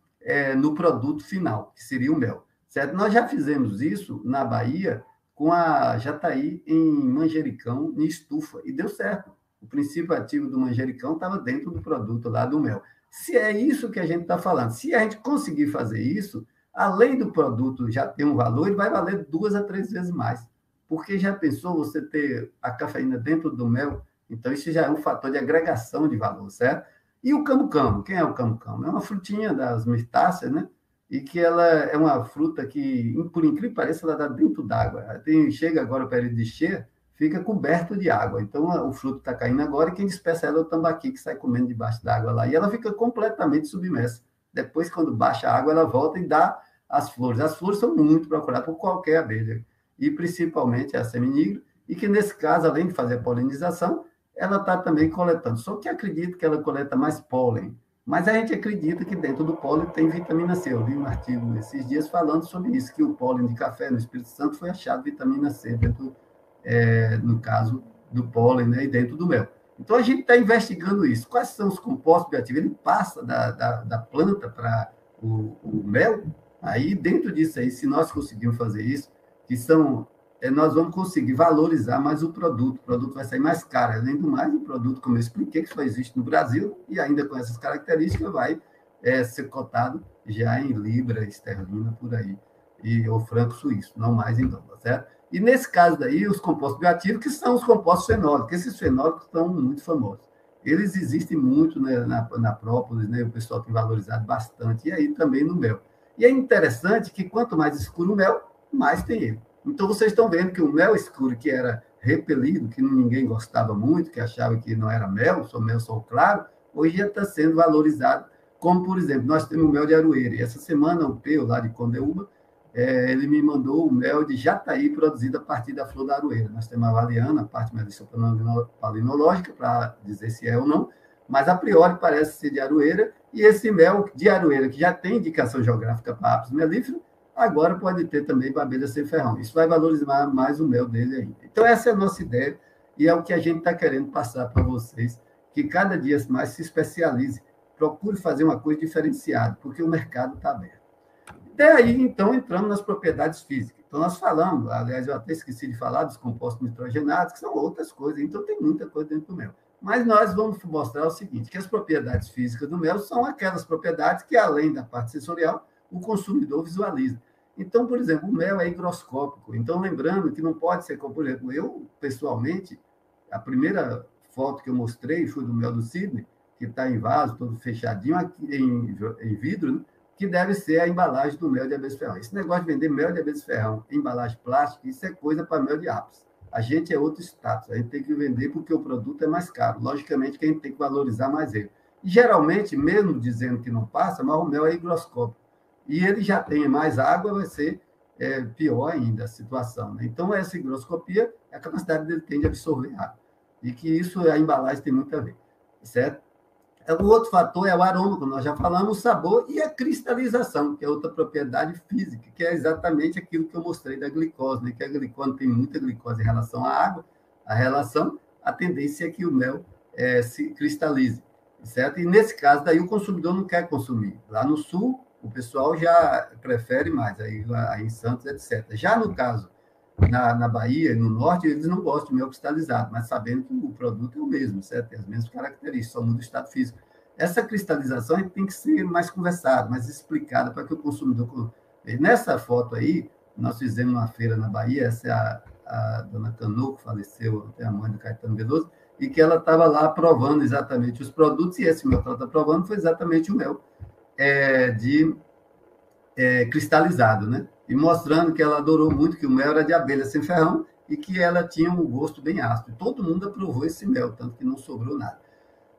no produto final, que seria o mel. Certo? Nós já fizemos isso na Bahia com a Jataí em manjericão, em estufa, e deu certo. O princípio ativo do manjericão estava dentro do produto lá do mel. Se é isso que a gente está falando, se a gente conseguir fazer isso, além do produto já ter um valor, ele vai valer 2 a 3 vezes mais. Porque já pensou você ter a cafeína dentro do mel? Então, isso já é um fator de agregação de valor, certo? E o camu-camu? Quem é o camu-camu? É uma frutinha das mirtáceas, né? E que ela é uma fruta que, por incrível que pareça, ela dá dentro d'água. Chega agora o período de cheia, fica coberto de água. Então, o fruto está caindo agora e quem despeça ela é o tambaqui, que sai comendo debaixo d'água lá. E ela fica completamente submersa. Depois, quando baixa a água, ela volta e dá as flores. As flores são muito procuradas por qualquer abelha, e principalmente a seminigra, e que, nesse caso, além de fazer a polinização, ela está também coletando. Só que acredito que ela coleta mais pólen. Mas a gente acredita que dentro do pólen tem vitamina C. Eu vi um artigo esses dias falando sobre isso, que o pólen de café no Espírito Santo foi achado vitamina C dentro, no caso do pólen, né, e dentro do mel. Então, a gente está investigando isso. Quais são os compostos bioativos? Ele passa da planta para o mel. Aí, dentro disso aí, se nós conseguirmos fazer isso, que são, nós vamos conseguir valorizar mais o produto vai sair mais caro. Além do mais, o produto, como eu expliquei, que só existe no Brasil, e ainda com essas características, vai ser cotado já em libra, esterlina, por aí, ou franco suíço, não mais em dólar, certo? E nesse caso daí, os compostos bioativos, que são os compostos fenólicos, esses fenólicos estão muito famosos. Eles existem muito, né, na própolis, né, o pessoal tem valorizado bastante, e aí também no mel. E é interessante que quanto mais escuro o mel, mais tem ele. Então, vocês estão vendo que o mel escuro, que era repelido, que ninguém gostava muito, que achava que não era mel só claro, hoje já está sendo valorizado. Como, por exemplo, nós temos o mel de aroeira. E essa semana, o Peu, lá de Condeúba, ele me mandou o mel de jataí produzido a partir da flor da aroeira. Nós estamos avaliando a parte medicinopalinologica para dizer se é ou não, mas a priori parece ser de aroeira, e esse mel de aroeira, que já tem indicação geográfica para apis mellifera, agora pode ter também para abelha sem ferrão. Isso vai valorizar mais o mel dele ainda. Então, essa é a nossa ideia, e é o que a gente está querendo passar para vocês, que cada dia mais se especialize, procure fazer uma coisa diferenciada, porque o mercado está aberto. Daí, então, entramos nas propriedades físicas. Então, nós falamos, aliás, eu até esqueci de falar dos compostos nitrogenados, que são outras coisas, então tem muita coisa dentro do mel. Mas nós vamos mostrar o seguinte, que as propriedades físicas do mel são aquelas propriedades que, além da parte sensorial, o consumidor visualiza. Então, por exemplo, o mel é higroscópico. Então, lembrando que não pode ser, como, por exemplo, eu, pessoalmente, a primeira foto que eu mostrei foi do mel do Sydney, que está em vaso, todo fechadinho, aqui em vidro, né? Que deve ser a embalagem do mel de abelha ferrão. Esse negócio de vender mel de abelha ferrão em embalagem plástica, isso é coisa para mel de apis. A gente é outro status, a gente tem que vender porque o produto é mais caro. Logicamente que a gente tem que valorizar mais ele. E, geralmente, mesmo dizendo que não passa, mas o mel é higroscópico. E ele já tem mais água, vai ser pior ainda a situação. Né? Então, essa higroscopia é a capacidade dele ter de absorver água. E que isso, a embalagem tem muito a ver. Certo? O outro fator é o aroma, como nós já falamos, o sabor e a cristalização, que é outra propriedade física, que é exatamente aquilo que eu mostrei da glicose, né? Que a glicose tem muita glicose em relação à água, a tendência é que o mel se cristalize, certo? E nesse caso, daí o consumidor não quer consumir. Lá no sul, o pessoal já prefere mais, aí em Santos, etc. Já no caso, na Bahia, no norte, eles não gostam de mel cristalizado, mas sabendo que o produto é o mesmo, certo? Tem as mesmas características, só muda o estado físico. Essa cristalização tem que ser mais conversada, mais explicada para que o consumidor... Nessa foto aí, nós fizemos uma feira na Bahia, essa é a dona Canu, que faleceu, até a mãe do Caetano Veloso, e que ela estava lá provando exatamente os produtos, e esse mel que ela está provando foi exatamente o mel cristalizado, né? e mostrando que ela adorou muito, que o mel era de abelha sem ferrão e que ela tinha um gosto bem ácido. Todo mundo aprovou esse mel, tanto que não sobrou nada.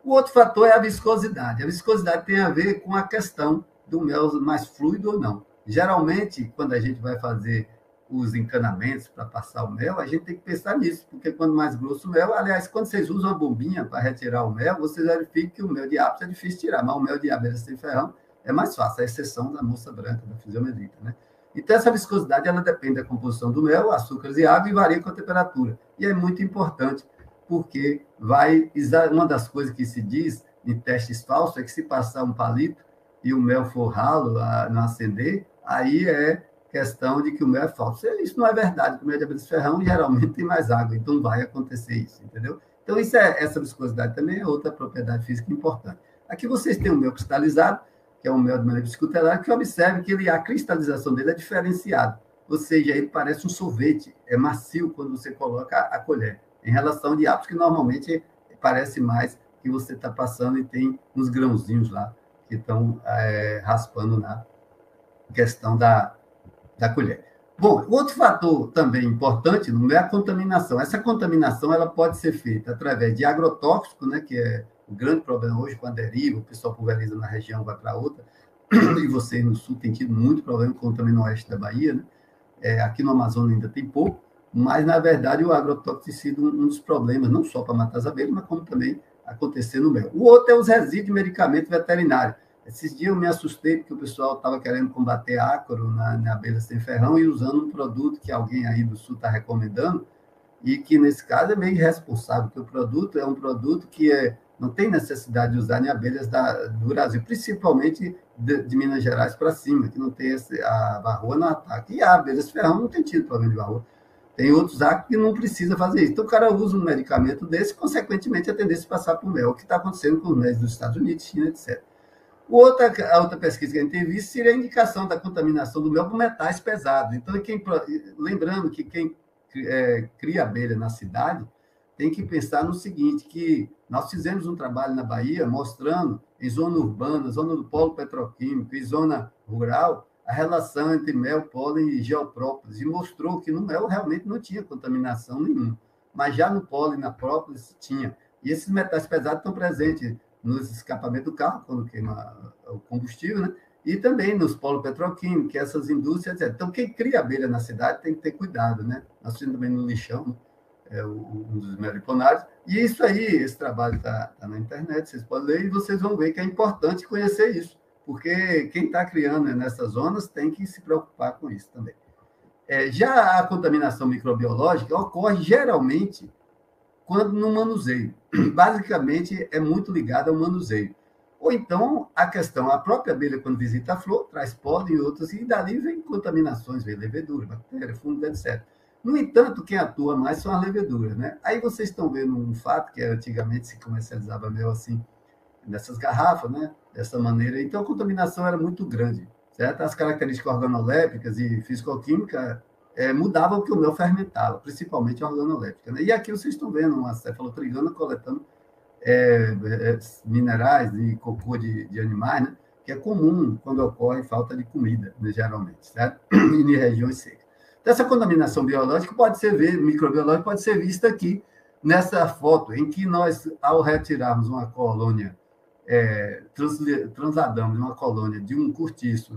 O outro fator é a viscosidade. A viscosidade tem a ver com a questão do mel mais fluido ou não. Geralmente, quando a gente vai fazer os encanamentos para passar o mel, a gente tem que pensar nisso, porque quando mais grosso o mel, aliás, quando vocês usam a bombinha para retirar o mel, vocês verificam que o mel de ápice é difícil tirar, mas o mel de abelha sem ferrão é mais fácil, a exceção da moça branca, da fisiomedrita, né? Então, essa viscosidade, ela depende da composição do mel, açúcares e água, e varia com a temperatura. E é muito importante, porque uma das coisas que se diz em testes falsos é que se passar um palito e o mel for ralo, não acender, aí é questão de que o mel é falso. Isso não é verdade, que o mel de abelha de ferrão geralmente tem mais água, então vai acontecer isso, entendeu? Então, essa viscosidade também é outra propriedade física importante. Aqui vocês têm o mel cristalizado, que é um mel de maneira psicoterária, que observe que a cristalização dele é diferenciada, ou seja, ele parece um sorvete, é macio quando você coloca a colher, em relação de ápice, que normalmente parece mais que você está passando e tem uns grãozinhos lá que estão raspando na questão da colher. Bom, outro fator também importante não é a contaminação. Essa contaminação ela pode ser feita através de agrotóxico, né, que é o grande problema hoje com a deriva, o pessoal pulveriza na região, vai para outra, e vocês no sul têm tido muito problema com também no oeste da Bahia, né? Aqui no Amazonas ainda tem pouco, mas, na verdade, o agrotóxico tem sido um dos problemas, não só para matar as abelhas, mas como também acontecer no mel. O outro é os resíduos de medicamento veterinário. Esses dias eu me assustei porque o pessoal estava querendo combater ácaro na abelha sem ferrão e usando um produto que alguém aí do sul está recomendando, e que, nesse caso, é meio irresponsável, porque o produto é um produto que não tem necessidade de usar em abelhas do Brasil, principalmente de Minas Gerais para cima, que não tem a varroa no ataque. E a abelha sem ferrão não tem tido problema de varroa. Tem outros actos que não precisa fazer isso. Então, o cara usa um medicamento desse, consequentemente, a tendência é passar por mel, o que está acontecendo com os médicos dos Estados Unidos, China, etc. A outra pesquisa que a gente tem visto seria a indicação da contaminação do mel por metais pesados. Então, lembrando que quem cria abelha na cidade tem que pensar no seguinte, que nós fizemos um trabalho na Bahia mostrando em zona urbana, zona do polo petroquímico e zona rural, a relação entre mel, pólen e geoprópolis, e mostrou que no mel realmente não tinha contaminação nenhuma, mas já no pólen e na própolis tinha. E esses metais pesados estão presentes nos escapamentos do carro, quando queima o combustível, né? E também nos polos petroquímicos, que essas indústrias, etc. Então, quem cria abelha na cidade tem que ter cuidado, né? Nós temos também no lixão, um dos meliponários, e isso aí, esse trabalho está na internet, vocês podem ler, e vocês vão ver que é importante conhecer isso, porque quem está criando nessas zonas tem que se preocupar com isso também. Já a contaminação microbiológica ocorre geralmente quando no manuseio. Basicamente, é muito ligada ao manuseio. Ou então, a própria abelha, quando visita a flor, traz pólen e outras, e dali vem contaminações, vem levedura, bactéria, fungo, etc. No entanto, quem atua mais são as leveduras, né? Aí vocês estão vendo um fato que antigamente se comercializava mel assim, nessas garrafas, né? Dessa maneira. Então, a contaminação era muito grande, certo? As características organolépticas e fisicoquímicas mudavam que o mel fermentava, principalmente a organoléptica, né? E aqui vocês estão vendo uma cefalotrigana coletando minerais e cocô de animais, né? Que é comum quando ocorre falta de comida, né, geralmente, certo? E em regiões secas. Então, essa contaminação biológica microbiológica pode ser vista aqui nessa foto, em que nós, ao retirarmos uma colônia, transladamos uma colônia de um cortiço,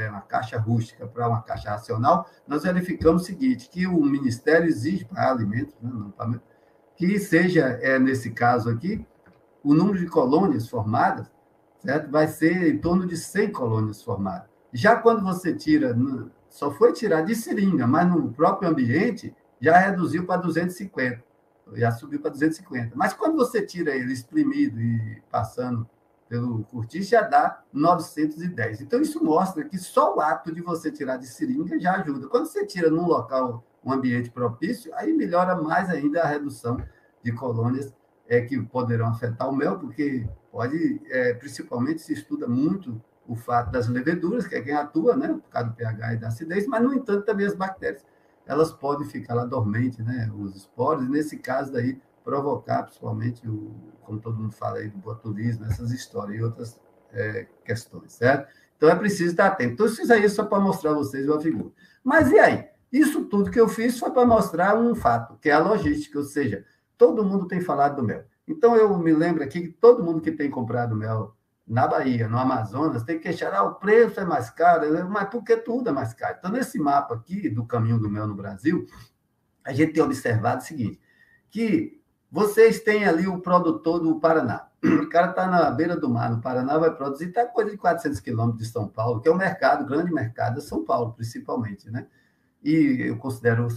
uma caixa rústica para uma caixa racional, nós verificamos o seguinte, que o Ministério exige para alimentos, né, que seja, nesse caso aqui, o número de colônias formadas, certo? Vai ser em torno de 100 colônias formadas. Já quando você tira, só foi tirar de seringa, mas no próprio ambiente já reduziu para 250, já subiu para 250. Mas quando você tira ele exprimido e passando pelo cortiço, já dá 910. Então, isso mostra que só o ato de você tirar de seringa já ajuda. Quando você tira num local, um ambiente propício, aí melhora mais ainda a redução de colônias que poderão afetar o mel, porque principalmente se estuda muito o fato das leveduras, que é quem atua, né, por causa do pH e da acidez, mas, no entanto, também as bactérias, elas podem ficar lá dormentes, né, os esporos, e nesse caso daí, provocar, principalmente, como todo mundo fala aí, do botulismo, essas histórias, e outras questões, certo? Então, é preciso estar atento. Então, eu fiz isso só para mostrar a vocês uma figura. Mas e aí? Isso tudo que eu fiz foi para mostrar um fato, que é a logística, ou seja, todo mundo tem falado do mel. Então, eu me lembro aqui que todo mundo que tem comprado mel na Bahia, no Amazonas, tem que questionar, o preço é mais caro, mas porque tudo é mais caro. Então, nesse mapa aqui do caminho do mel no Brasil, a gente tem observado o seguinte, que vocês têm ali o produtor do Paraná. O cara está na beira do mar, no Paraná, vai produzir, está coisa de 400 quilômetros de São Paulo, que é o mercado, o grande mercado é São Paulo, principalmente, né? E eu considero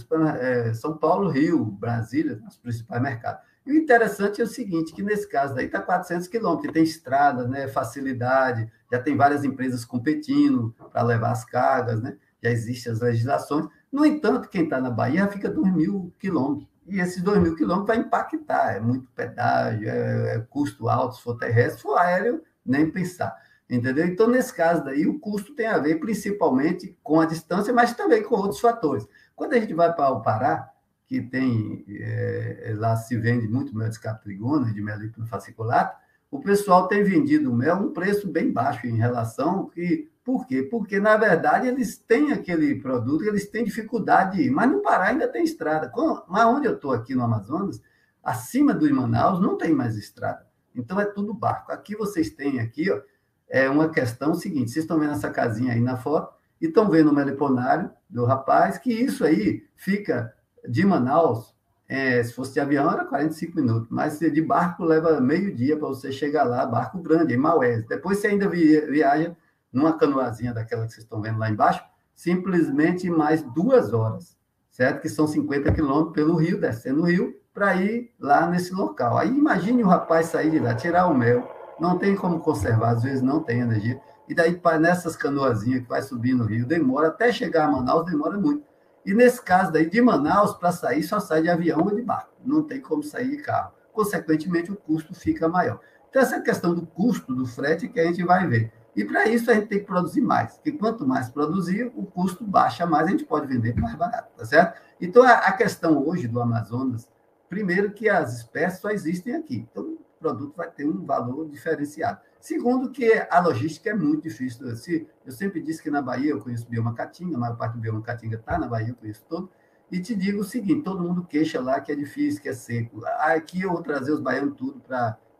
São Paulo, Rio, Brasília, os principais mercados. E o interessante é o seguinte, que nesse caso daí está 400 quilômetros, tem estrada, né, facilidade, já tem várias empresas competindo para levar as cargas, né? Já existem as legislações. No entanto, quem está na Bahia fica 2.000 quilômetros. E esses 2.000 quilômetros vai impactar, é muito pedágio, custo alto, se for terrestre, se for aéreo, nem pensar. Entendeu? Então, nesse caso daí, o custo tem a ver principalmente com a distância, mas também com outros fatores. Quando a gente vai para o Pará, que tem, lá se vende muito mel de escape-trigona, de mel líquido fasciculato, o pessoal tem vendido o mel a um preço bem baixo em relação que... Por quê? Porque, na verdade, eles têm aquele produto, eles têm dificuldade de ir, mas no Pará ainda tem estrada. Mas onde eu estou aqui no Amazonas, acima do Manaus, não tem mais estrada. Então, é tudo barco. Aqui vocês têm aqui, ó, é uma questão seguinte, vocês estão vendo essa casinha aí na foto, e estão vendo o meliponário do rapaz, que isso aí fica de Manaus, se fosse de avião era 45 minutos, mas de barco leva meio-dia para você chegar lá, barco grande, em Maués. Depois você ainda viaja numa canoazinha daquela que vocês estão vendo lá embaixo, simplesmente mais 2 horas, certo? Que são 50 quilômetros pelo rio, descendo o rio, para ir lá nesse local. Aí imagine o rapaz sair de lá, tirar o mel, não tem como conservar, às vezes não tem energia, e daí nessas canoazinhas que vai subir no rio, demora, até chegar a Manaus, demora muito. E nesse caso daí, de Manaus, para sair, só sai de avião ou de barco, não tem como sair de carro. Consequentemente, o custo fica maior. Então, essa questão do custo do frete que a gente vai ver. E para isso a gente tem que produzir mais, porque quanto mais produzir, o custo baixa mais, a gente pode vender mais barato, tá certo? Então, a questão hoje do Amazonas, primeiro que as espécies só existem aqui, então o produto vai ter um valor diferenciado. Segundo que a logística é muito difícil. Eu sempre disse que na Bahia eu conheço Bioma Caatinga, a maior parte do Bioma Caatinga está na Bahia, eu conheço todo, e te digo o seguinte, todo mundo queixa lá que é difícil, que é seco. Aqui eu vou trazer os baianos tudo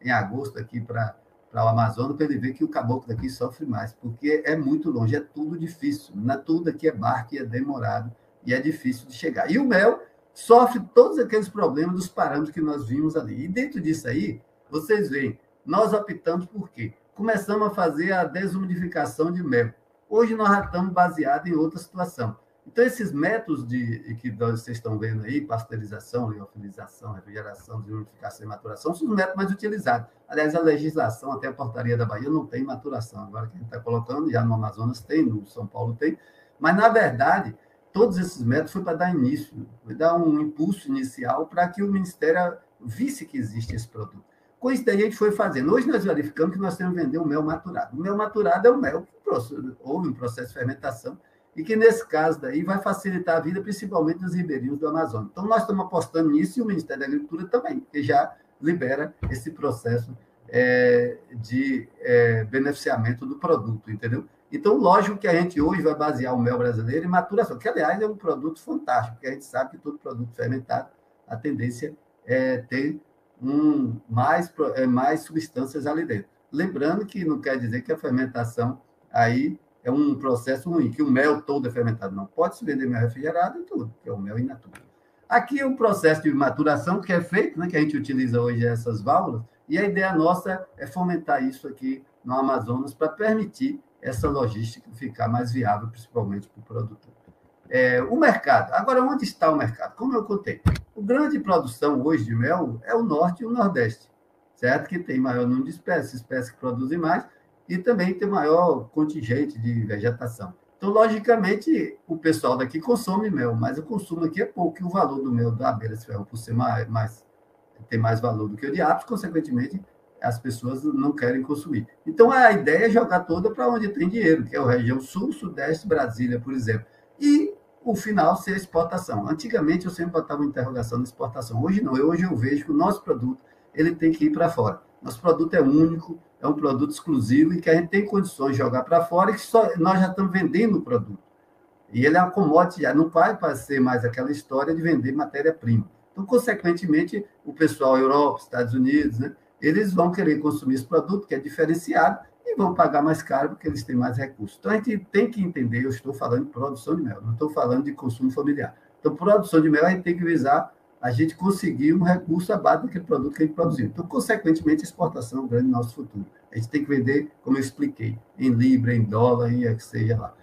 em agosto aqui para o Amazonas, para ele ver que o caboclo daqui sofre mais, porque é muito longe, é tudo difícil. Tudo aqui é barco e é demorado, e é difícil de chegar. E o mel sofre todos aqueles problemas dos parâmetros que nós vimos ali. E dentro disso aí, vocês veem, nós optamos por quê? Começamos a fazer a desumidificação de mel. Hoje nós já estamos baseados em outra situação. Então, esses métodos que vocês estão vendo aí, pasteurização, liofilização, refrigeração, desumidificação e maturação, são os métodos mais utilizados. Aliás, a legislação, até a portaria da Bahia, não tem maturação. Agora que a gente está colocando, já no Amazonas tem, no São Paulo tem. Mas, na verdade, todos esses métodos foi para dar início, foi dar um impulso inicial para que o Ministério visse que existe esse produto. Com isso daí a gente foi fazendo. Hoje nós verificamos que nós temos que vender o mel maturado. O mel maturado é o mel que houve um processo de fermentação e que, nesse caso daí, vai facilitar a vida, principalmente dos ribeirinhos do Amazonas. Então, nós estamos apostando nisso e o Ministério da Agricultura também, que já libera esse processo de beneficiamento do produto, entendeu? Então, lógico que a gente hoje vai basear o mel brasileiro em maturação, que, aliás, é um produto fantástico, porque a gente sabe que todo produto fermentado, a tendência é ter mais substâncias ali dentro. Lembrando que não quer dizer que a fermentação aí é um processo ruim, que o mel todo é fermentado. Não pode se vender mel refrigerado e tudo, que é o mel in natura. Aqui é um processo de maturação que é feito, né, que a gente utiliza hoje essas válvulas, e a ideia nossa é fomentar isso aqui no Amazonas para permitir essa logística ficar mais viável, principalmente para o produtor. O mercado. Agora, onde está o mercado? Como eu contei, a grande produção hoje de mel é o norte e o nordeste, certo? Que tem maior número de espécies que produzem mais, e também tem maior contingente de vegetação. Então, logicamente, o pessoal daqui consome mel, mas o consumo aqui é pouco, e o valor do mel da abelha de ferro, por ser ter mais valor do que o de apis, consequentemente, as pessoas não querem consumir. Então, a ideia é jogar toda para onde tem dinheiro, que é a região sul, sudeste, Brasília, por exemplo. E o final ser exportação. Antigamente, eu sempre botava uma interrogação na exportação. Hoje não. Hoje eu vejo que o nosso produto ele tem que ir para fora. Nosso produto é único, é um produto exclusivo e que a gente tem condições de jogar para fora e que só, nós já estamos vendendo o produto. E ele é uma commodity, já não vai ser mais aquela história de vender matéria-prima. Então, consequentemente, o pessoal Europa, Estados Unidos, né, eles vão querer consumir esse produto, que é diferenciado, e vão pagar mais caro porque eles têm mais recursos. Então, a gente tem que entender, eu estou falando de produção de mel, não estou falando de consumo familiar. Então, produção de mel, a gente tem que visar a gente conseguir um recurso à base daquele produto que a gente produziu. Então, consequentemente, a exportação é um grande nosso futuro. A gente tem que vender, como eu expliquei, em libra, em dólar, em que seja lá.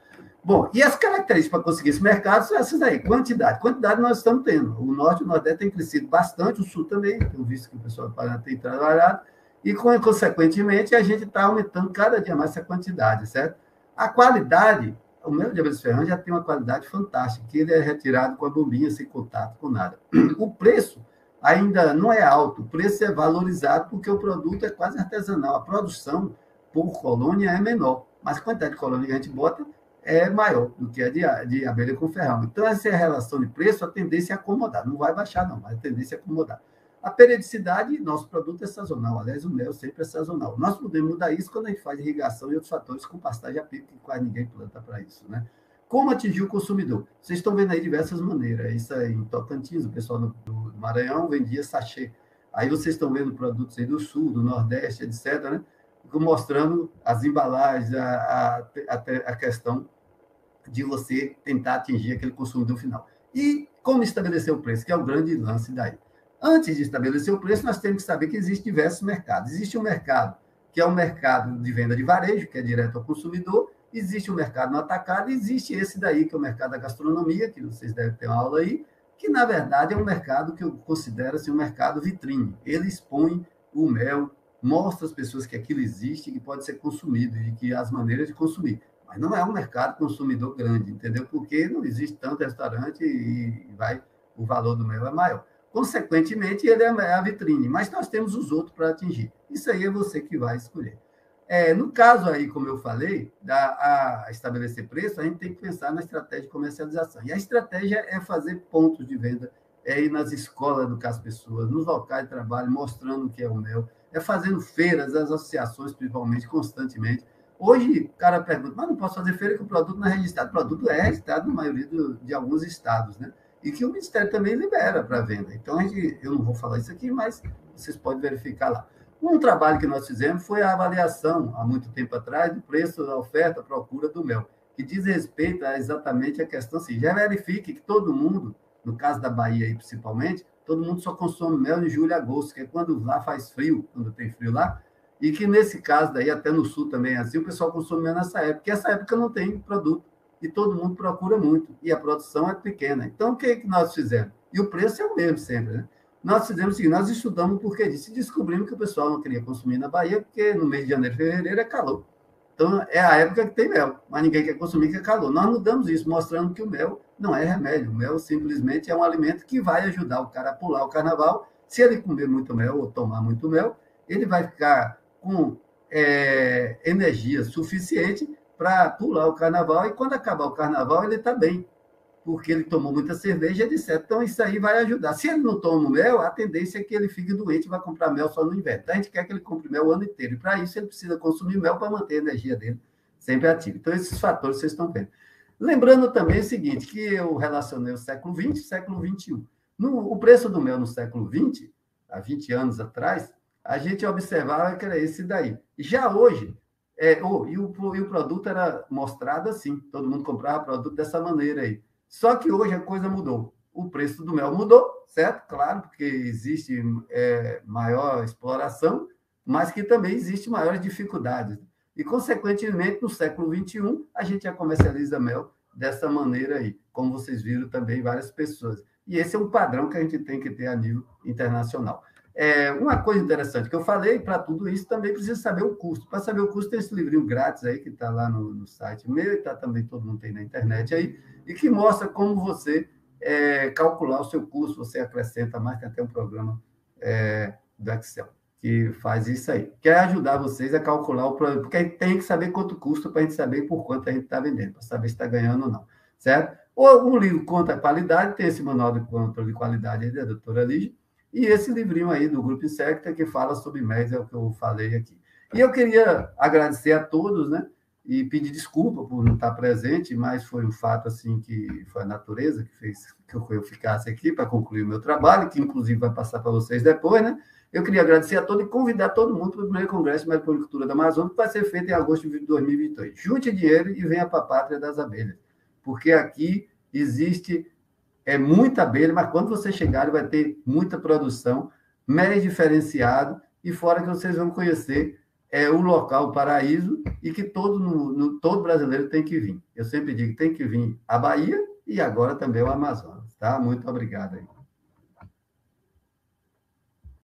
Bom, e as características para conseguir esse mercado são essas aí. Quantidade. Quantidade nós estamos tendo. O Norte e o Nordeste tem crescido bastante, o Sul também, tenho visto que o pessoal do Paraná tem trabalhado, e, consequentemente, a gente está aumentando cada dia mais essa quantidade, certo? A qualidade, o mel de abelhas ferrantes já tem uma qualidade fantástica, que ele é retirado com a bombinha, sem contato com nada. O preço ainda não é alto, o preço é valorizado porque o produto é quase artesanal. A produção por colônia é menor, mas a quantidade de colônia que a gente bota é maior do que a de abelha com ferrão. Então, essa é a relação de preço, a tendência é acomodar. Não vai baixar, não, mas a tendência é acomodar. A periodicidade, nosso produto é sazonal. Aliás, o mel sempre é sazonal. Nós podemos mudar isso quando a gente faz irrigação e outros fatores com pastagem a pico, que quase ninguém planta para isso, né? Como atingir o consumidor? Vocês estão vendo aí diversas maneiras. Isso aí em Tocantins, o pessoal do Maranhão vendia sachê. Aí vocês estão vendo produtos aí do Sul, do Nordeste, etc., né? Mostrando as embalagens, a questão de você tentar atingir aquele consumidor final. E como estabelecer o preço, que é o grande lance daí. Antes de estabelecer o preço, nós temos que saber que existem diversos mercados. Existe um mercado que é o mercado de venda de varejo, que é direto ao consumidor, existe o mercado no atacado, e existe esse daí, que é o mercado da gastronomia, que vocês devem ter uma aula aí, que, na verdade, é um mercado que eu considero assim, um mercado vitrine. Ele expõe o mel, mostra às pessoas que aquilo existe, que pode ser consumido, e que as maneiras de consumir. Mas não é um mercado consumidor grande, entendeu? Porque não existe tanto restaurante e o valor do mel é maior. Consequentemente, ele é a vitrine, mas nós temos os outros para atingir. Isso aí é você que vai escolher. No caso aí, como eu falei, a estabelecer preço, a gente tem que pensar na estratégia de comercialização. E a estratégia é fazer pontos de venda, é ir nas escolas educar as pessoas, nos locais de trabalho, mostrando o que é o mel, é fazendo feiras, as associações, principalmente, constantemente. Hoje, o cara pergunta, mas não posso fazer feira que o produto não é registrado. O produto é registrado na maioria de alguns estados, né? E que o Ministério também libera para venda. Então, eu não vou falar isso aqui, mas vocês podem verificar lá. Um trabalho que nós fizemos foi a avaliação, há muito tempo atrás, do preço da oferta, a procura do mel, que diz respeito a exatamente a questão assim, já verifique que todo mundo, no caso da Bahia aí principalmente, todo mundo só consome mel em julho e agosto, que é quando lá faz frio, quando tem frio lá, e que nesse caso daí, até no sul também é assim, o pessoal consome mel nessa época, porque essa época não tem produto, e todo mundo procura muito, e a produção é pequena. Então, o que é que nós fizemos? E o preço é o mesmo sempre, né? Nós fizemos o seguinte, nós estudamos o porquê disso e descobrimos que o pessoal não queria consumir na Bahia, porque no mês de janeiro e fevereiro é calor. Então, é a época que tem mel, mas ninguém quer consumir que é calor. Nós mudamos isso, mostrando que o mel não é remédio. O mel simplesmente é um alimento que vai ajudar o cara a pular o carnaval. Se ele comer muito mel ou tomar muito mel, ele vai ficar com energia suficiente para pular o carnaval, e quando acabar o carnaval, ele está bem, porque ele tomou muita cerveja, etc. Então, isso aí vai ajudar. Se ele não toma mel, a tendência é que ele fique doente e vai comprar mel só no inverno. Então, a gente quer que ele compre mel o ano inteiro. E, para isso, ele precisa consumir mel para manter a energia dele sempre ativa. Então, esses fatores vocês estão vendo. Lembrando também o seguinte, que eu relacionei o século XX e o século XXI. O preço do mel no século XX, há 20 anos atrás, a gente observava que era esse daí. Já hoje, e o produto era mostrado assim, todo mundo comprava produto dessa maneira aí. Só que hoje a coisa mudou. O preço do mel mudou, certo? Claro, porque existe maior exploração, mas que também existe maiores dificuldades. E, consequentemente, no século XXI, a gente já comercializa mel dessa maneira aí, como vocês viram também várias pessoas. E esse é um padrão que a gente tem que ter a nível internacional. Uma coisa interessante que eu falei, para tudo isso também precisa saber o custo. Para saber o custo, tem esse livrinho grátis aí, que está lá no site meu, e tá, também todo mundo tem na internet aí, e que mostra como você calcular o seu custo, você acrescenta mais, tem até um programa do Excel, que faz isso aí. Quer ajudar vocês a calcular o produto, porque a gente tem que saber quanto custa para a gente saber por quanto a gente está vendendo, para saber se está ganhando ou não, certo? O livro Conta a Qualidade, tem esse manual de controle de qualidade aí da doutora Lígia, e esse livrinho aí do Grupo Insecta, que fala sobre MES, é o que eu falei aqui. E eu queria agradecer a todos, né? E pedir desculpa por não estar presente, mas foi um fato assim que foi a natureza que fez que eu ficasse aqui para concluir o meu trabalho, que inclusive vai passar para vocês depois, né? Eu queria agradecer a todos e convidar todo mundo para o primeiro Congresso de Meliponicultura da Amazônia, que vai ser feito em agosto de 2023. Junte dinheiro e venha para a Pátria das Abelhas, porque aqui existe muita abelha, mas quando você chegar, vai ter muita produção, mel diferenciado, e fora que vocês vão conhecer o local, o paraíso, e que todo brasileiro tem que vir. Eu sempre digo que tem que vir a Bahia e agora também o Amazonas. Tá? Muito obrigado aí.